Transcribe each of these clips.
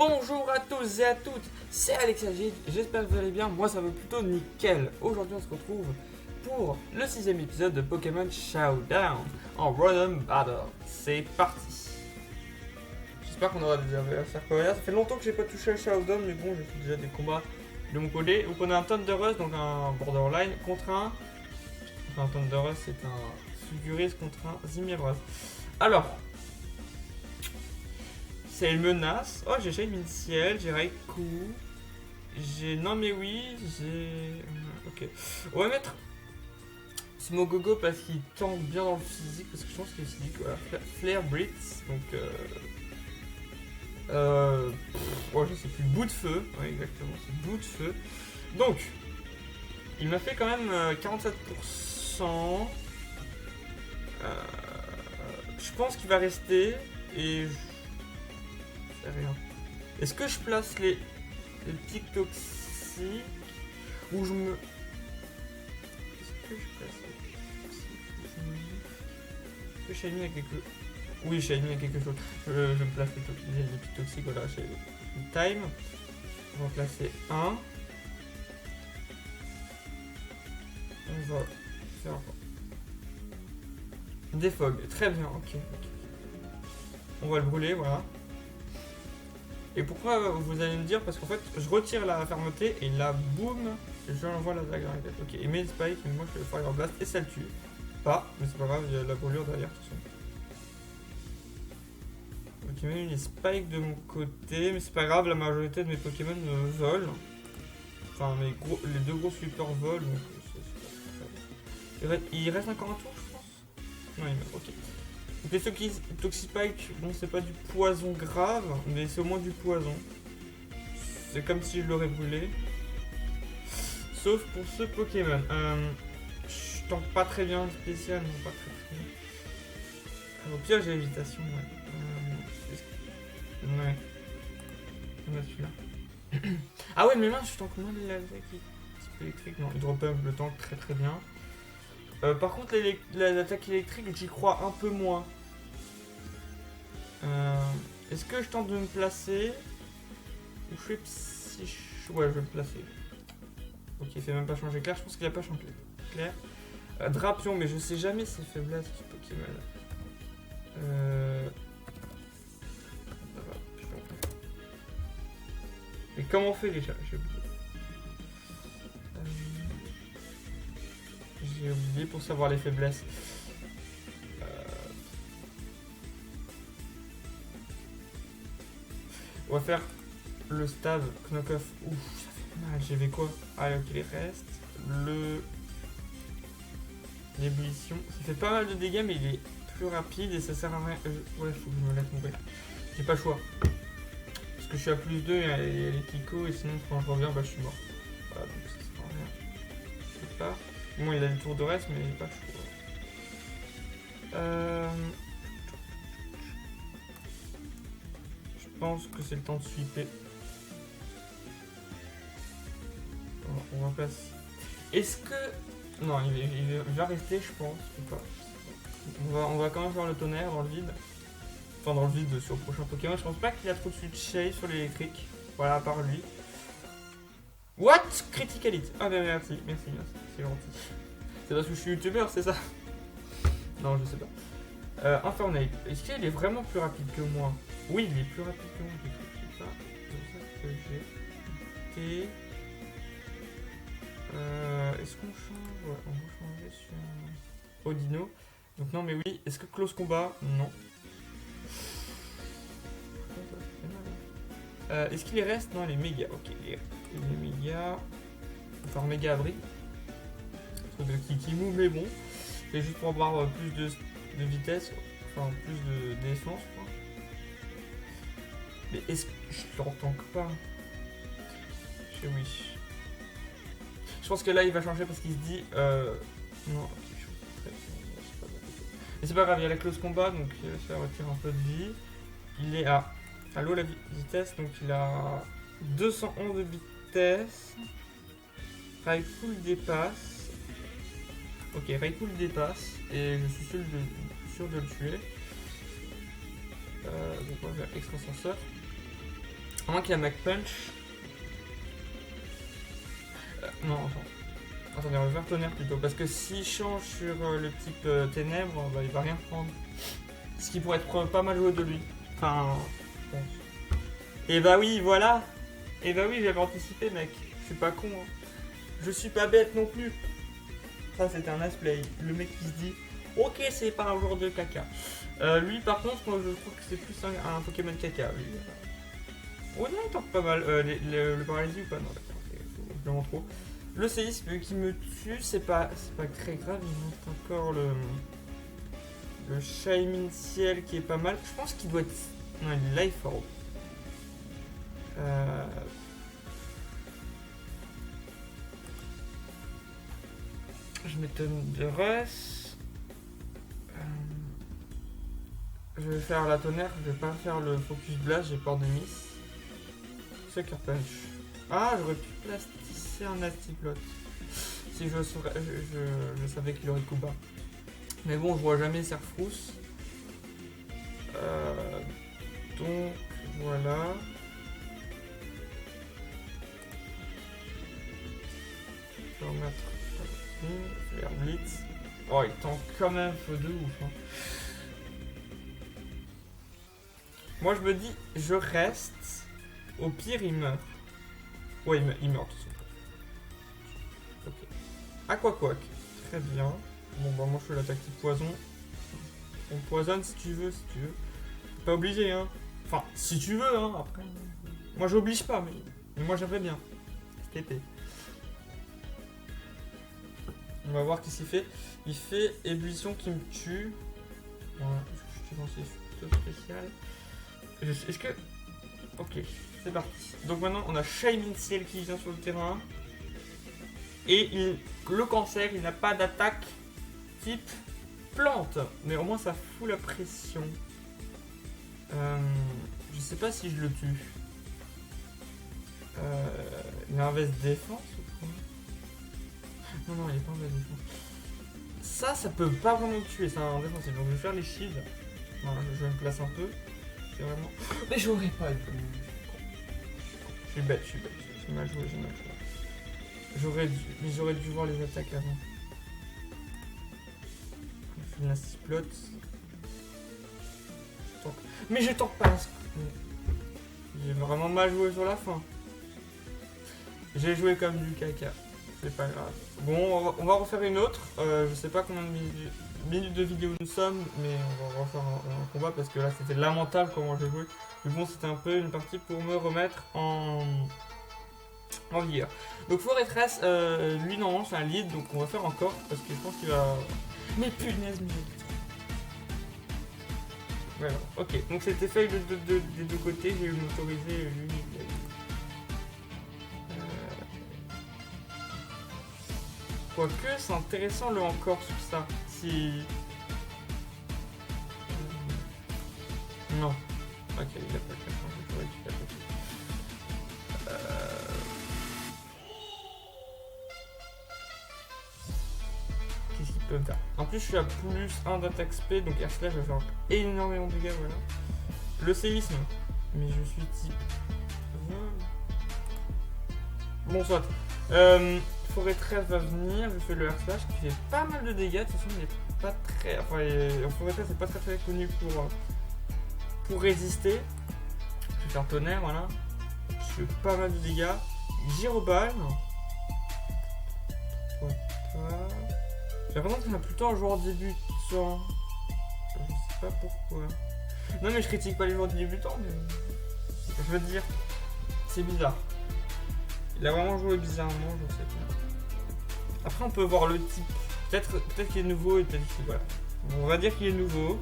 Bonjour à tous et à toutes, c'est Alex Agid, j'espère que vous allez bien, moi ça va plutôt nickel. Aujourd'hui on se retrouve pour le 6ème épisode de Pokémon Showdown en Random Battle. C'est parti. J'espère qu'on aura des adversaires coriaces. Ça fait longtemps que j'ai pas touché à Showdown, mais bon, j'ai fait déjà des combats de mon côté. Donc on a un Thunderous, donc un Borderline contre un... Enfin, un Thunderous c'est un Fuguris contre un Zimiebrus. Alors... c'est une menace. Oh, j'ai Shade Ciel, j'ai Raikou, j'ai Non mais oui, j'ai... Ok. On va mettre Smogogo parce qu'il tank bien dans le physique, parce que je pense que le physique, voilà. Flare Blitz, donc... oh, je sais plus, bout de feu. Ouais, exactement, c'est bout de feu. Donc, il m'a fait quand même 47%. Je pense qu'il va rester, et... rien. Est-ce que je place les pics toxiques ou je me... Est-ce que je place les pics toxiques? Est-ce que Shiny a quelque... Oui, Shiny a quelque chose. Je me place les pics toxiques, voilà, j'ai une time. On va placer un. On va faire... des fogs. Très bien, ok. On va le brûler, voilà. Et pourquoi vous allez me dire? Parce qu'en fait, je retire la fermeté et là, boum, je l'envoie la dague dans la tête. Ok, il met une spike, et moi je fais le Fire Blast et ça le tue. Pas, mais c'est pas grave, il y a de la brûlure derrière tout ça. Donc il met une spike de mon côté, mais c'est pas grave, la majorité de mes Pokémon volent. Enfin, les deux gros sweepers volent, donc il reste encore un tour, je pense. Non, il meurt, ok. Donc les Toxipike, bon c'est pas du poison grave, mais c'est au moins du poison. C'est comme si je l'aurais brûlé. Sauf pour ce Pokémon. Je tank pas très bien le spécial, non pas très bien. Au pire j'ai lévitation, ouais. Ouais. On a celui-là. Ah ouais mais mince, je tank moins l'attaque type électrique. Non, Hydropump le tank très très bien. Par contre, l'attaque électrique, j'y crois un peu moins. Est-ce que je tente de me placer? Ou je fais psy... Ouais, je vais me placer. Ok, il fait même pas changer clair. Je pense qu'il a pas changé clair. Drapion, mais je sais jamais ses faiblesses, ce Pokémon. Mais comment on fait déjà? J'ai oublié pour savoir les faiblesses. On va faire le stab knock-off. Ouf, ça fait mal. J'avais quoi? Allez, ok, il reste. L'ébullition. Ça fait pas mal de dégâts, mais il est plus rapide et ça sert à rien. Ouais, faut que je me laisse mourir. J'ai pas le choix. Parce que je suis à plus 2 et il y a les Kiko, et sinon quand je reviens, bah je suis mort. Voilà, donc ça sert à rien. Je sais pas. Bon, il a des tours de reste, mais il pas le choix. Je pense que c'est le temps de sweeper. On va passer. Est-ce que... Non, il va rester, je pense, ou pas. On va quand même faire le tonnerre dans le vide. Enfin, dans le vide sur le prochain Pokémon. Je pense pas qu'il a trop de suite shade sur l'électrique. Voilà, à part lui. What? Critical hit. Ah ben merci, c'est gentil. C'est parce que je suis youtubeur, c'est ça? Non, je sais pas. Infernape, est-ce qu'il est vraiment plus rapide que moi? Oui, il est plus rapide que moi, je sais pas. C'est ça que j'ai. Est-ce qu'on change? Ouais, on va changer sur Odino. Donc non, mais oui. Est-ce que close combat? Non. Est-ce qu'il reste? Non, les méga. Ok, les méga. Enfin, méga abri. Qui move, mais bon. C'est juste pour avoir plus de vitesse. Enfin, plus de défense, quoi. Mais est-ce que je l'entends pas? Je sais oui. Je pense que là il va changer parce qu'il se dit non. Mais c'est pas grave, il y a la close combat donc ça retire un peu de vie. Il est à l'eau la vitesse, donc il a 211 de vitesse. Raikou le dépasse. Ok, Raikou le dépasse et je suis sûr de le tuer. Donc on va faire extra ascenseur. À moins qu'il y a Mach Punch. Non, attends. Attendez, on va faire tonnerre plutôt. Parce que s'il change sur le type ténèbres, bah, il va rien prendre. Ce qui pourrait être pas mal joué de lui. Enfin, je pense. Et bah oui, voilà. Et bah oui, j'avais anticipé, mec. Je suis pas con. Hein. Je suis pas bête non plus. Ça, c'était un nice-play. Le mec qui se dit, ok, c'est pas un joueur de caca. Lui, par contre, moi, je trouve que c'est plus un Pokémon caca. Lui. Oh non, il tente pas mal. Le paralysie ou pas? Non, d'accord. Je le montre trop. Le séisme qui me tue, c'est pas très grave. Il monte encore le Shining Ciel qui est pas mal. Je pense qu'il doit être. Non, il est Life Orb. Je m'étonne de Russ. Je vais faire la tonnerre, je vais pas faire le focus blast, j'ai peur de miss. Sucker punch. Ah, j'aurais pu plasticer un nasty plot. Si je savais qu'il aurait coup bas. Mais bon, je vois jamais Serfrousse. Donc, voilà. Je vais remettre. Je vais faire Blitz. Oh, il tente quand même feu de ouf. Hein. Moi, je me dis, je reste. Au pire, il meurt. Ouais, il meurt tout de suite. Ok. Aquaquack. Très bien. Bon, bah, moi, je fais la tactique poison. On poisonne si tu veux, Pas obligé, hein. Enfin, si tu veux, hein, après. Moi, j'oblige pas, mais moi, j'aimerais bien. TP. On va voir qu'est-ce qu'il fait. Il fait ébullition qui me tue. Voilà, je suis dans ces photos spéciales. Est-ce que... Ok, c'est parti. Donc maintenant, on a Shining Ciel qui vient sur le terrain. Et le cancer, il n'a pas d'attaque type plante. Mais au moins, ça fout la pression. Je sais pas si je le tue. Il a un veste défense ou quoi? Non, il est pas en veste défense. Ça peut pas vraiment le tuer, c'est un défensif. Donc je vais faire les shields. Non, je me place un peu. C'est vraiment... Mais j'aurais pas dû. Je suis bête. J'ai mal joué. J'aurais dû voir les attaques avant. Je fais une nasty plot. Mais je tente pas. J'ai vraiment mal joué sur la fin. J'ai joué comme du caca. C'est pas grave. Bon, on va refaire une autre. Je sais pas combien de minutes de vidéo nous sommes, mais on va refaire un combat parce que là c'était lamentable comment je jouais. Mais bon, c'était un peu une partie pour me remettre en vigueur. Donc Fortress, lui normalement c'est un lead, donc on va faire encore parce que je pense qu'il va. Mais punaise, mais. Voilà, ok. Donc c'était fait des deux côtés, j'ai eu m'autoriser lui. Quoique, c'est intéressant le encore sur ça. Si... Non. Ok, il a pas le Qu'est-ce qu'il peut me faire? En plus, je suis à plus 1 d'attaque spé, donc Air Slash va faire énormément de dégâts, voilà. Le séisme. Mais je suis type... Bon, soit. Forêt 13 va venir, je fais le Air Slash qui fait pas mal de dégâts, de toute façon il est pas très... Enfin, Forêt 13 c'est pas très connu pour résister. Je vais faire tonnerre, voilà. Je fais pas mal de dégâts. Gyroball. J'ai l'impression que c'est plutôt un joueur débutant. Je sais pas pourquoi. Non mais je critique pas les joueurs débutants, mais... Je veux dire, c'est bizarre. Il a vraiment joué bizarrement, je sais pas. Après, on peut voir le type. Peut-être qu'il est nouveau et peut-être qu'il... Voilà. On va dire qu'il est nouveau.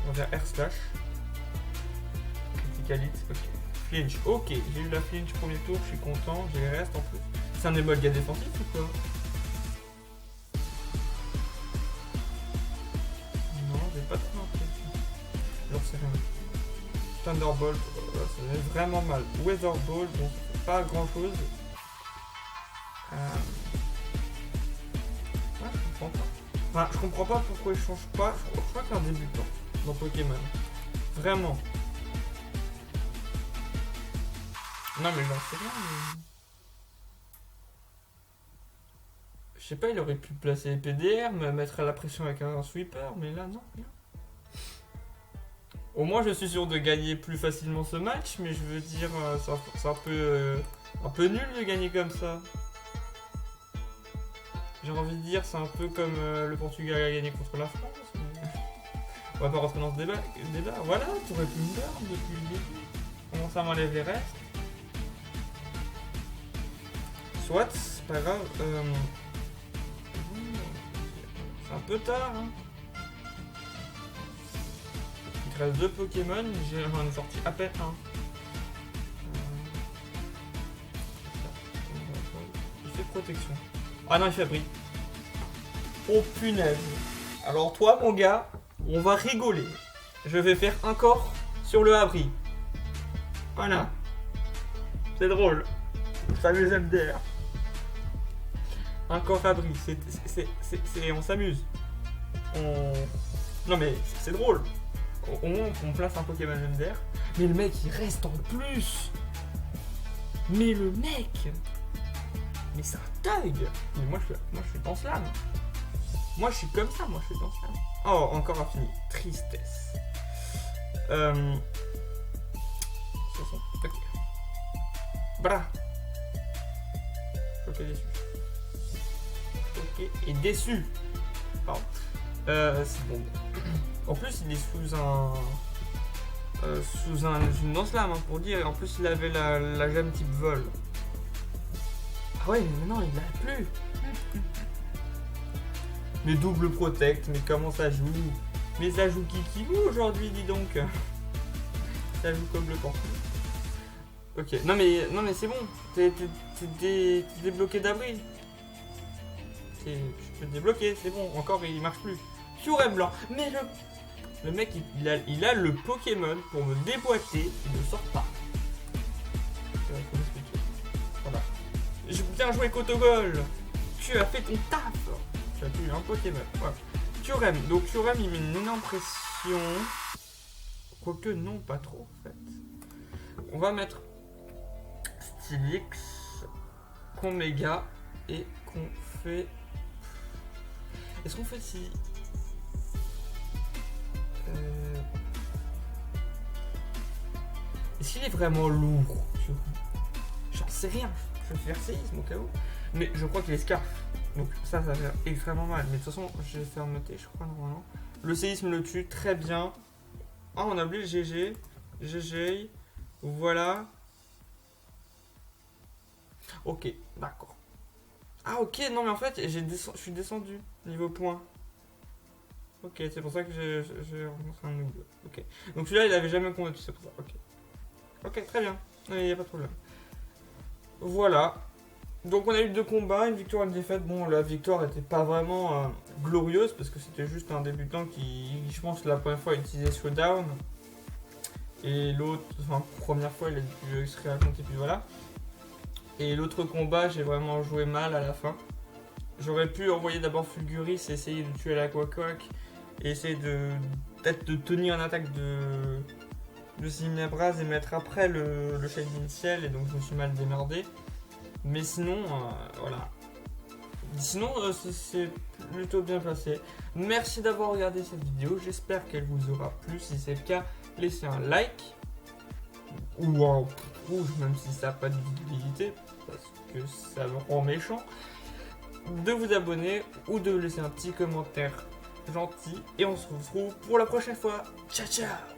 On va faire Air Slash. Criticalite, ok. Flinch, ok. J'ai eu la flinch premier tour, je suis content. J'ai les restes en plus. C'est un émolga défensif ou quoi? Non, j'ai pas trop l'impression. Genre, c'est rien. Thunderbolt, ça fait vraiment mal. Weatherball, bon, pas grand chose. Ouais, je comprends pas. Enfin, je comprends pas pourquoi il change pas. Je crois qu'il y a un débutant dans Pokémon. Vraiment. Non mais j'en sais rien. Mais... je sais pas, il aurait pu placer les PDR, me mettre à la pression avec un sweeper, mais là non, rien. Au moins je suis sûr de gagner plus facilement ce match, mais je veux dire, c'est un peu nul de gagner comme ça. J'ai envie de dire, c'est un peu comme le Portugal a gagné contre la France. Mais... on va pas rentrer dans ce débat. Voilà, tu aurais pu me perdre depuis le début. Comment ça m'enlève les restes? Soit, c'est pas grave. C'est un peu tard, hein. Il te reste 2 Pokémon, j'en ai sorti à peine un. Il fait protection. Ah non, il fait abri. Oh punaise. Alors toi, mon gars, on va rigoler. Je vais faire un corps sur le abri. Voilà. C'est drôle. Ça les MDR. Un corps abri, on s'amuse. Non mais c'est drôle. Au moins on place un Pokémon MDR. Mais le mec il reste en plus. Mais le mec. Mais c'est un thug. Mais moi je suis dans slam. Moi je suis comme ça, moi je suis dans slam. Oh, encore infini. Tristesse. Ok. Bra. Ok, déçu. Ok, et déçu. Pardon. C'est bon. En plus, il est sous une lance-lame, hein, pour dire. Et en plus, il avait la gemme type vol. Ah ouais, mais maintenant, il l'a plus. Mais double protect, mais comment ça joue? Mais ça joue Kikibou aujourd'hui, dis donc. Ça joue comme le campus. Ok, non mais c'est bon. T'es débloqué d'abri. Je peux te débloquer, c'est bon. Encore, il marche plus. Furet blanc. Mais le mec, il a le Pokémon pour me déboîter. Il ne sort pas. Voilà. Bien joué, Kotogol. Tu as fait ton taf. Tu as eu un Pokémon. Voilà. Kyurem. Donc Kyurem, il met une énorme pression. Quoique non, pas trop en fait. On va mettre Stylix, qu'on méga et qu'on fait. Est-ce qu'on fait si. Est-ce qu'il est vraiment lourd? J'en sais rien. Je vais faire séisme au cas où. Mais je crois qu'il est scarf. Donc ça va faire extrêmement mal. Mais de toute façon, je vais faire noter, je crois, normalement. Le séisme le tue, très bien. Ah, on a oublié le GG. GG. Voilà. Ok, d'accord. Ah, ok, non, mais en fait, je suis descendu niveau point. Ok, c'est pour ça que j'ai rencontré un noob. Ok. Donc celui-là, il avait jamais combattu, c'est pour ça. Ok. Ok, très bien. Il n'y a pas de problème. Voilà. Donc on a eu 2 combats, une victoire et une défaite. Bon, la victoire n'était pas vraiment glorieuse parce que c'était juste un débutant qui, je pense, la première fois a utilisé Showdown. Et l'autre, enfin, première fois, il a dû se raconter, puis voilà. Et l'autre combat, j'ai vraiment joué mal à la fin. J'aurais pu envoyer d'abord Fulguris et essayer de tuer la Quack et essayer peut-être de tenir une attaque de Simabraz et mettre après le Shading Ciel, et donc je me suis mal démerdé. Mais sinon, voilà. Sinon, c'est plutôt bien passé. Merci d'avoir regardé cette vidéo. J'espère qu'elle vous aura plu. Si c'est le cas, laissez un like. Ou un rouge, même si ça n'a pas de visibilité. Parce que ça me rend méchant. De vous abonner ou de laisser un petit commentaire gentil. Et on se retrouve pour la prochaine fois. Ciao, ciao!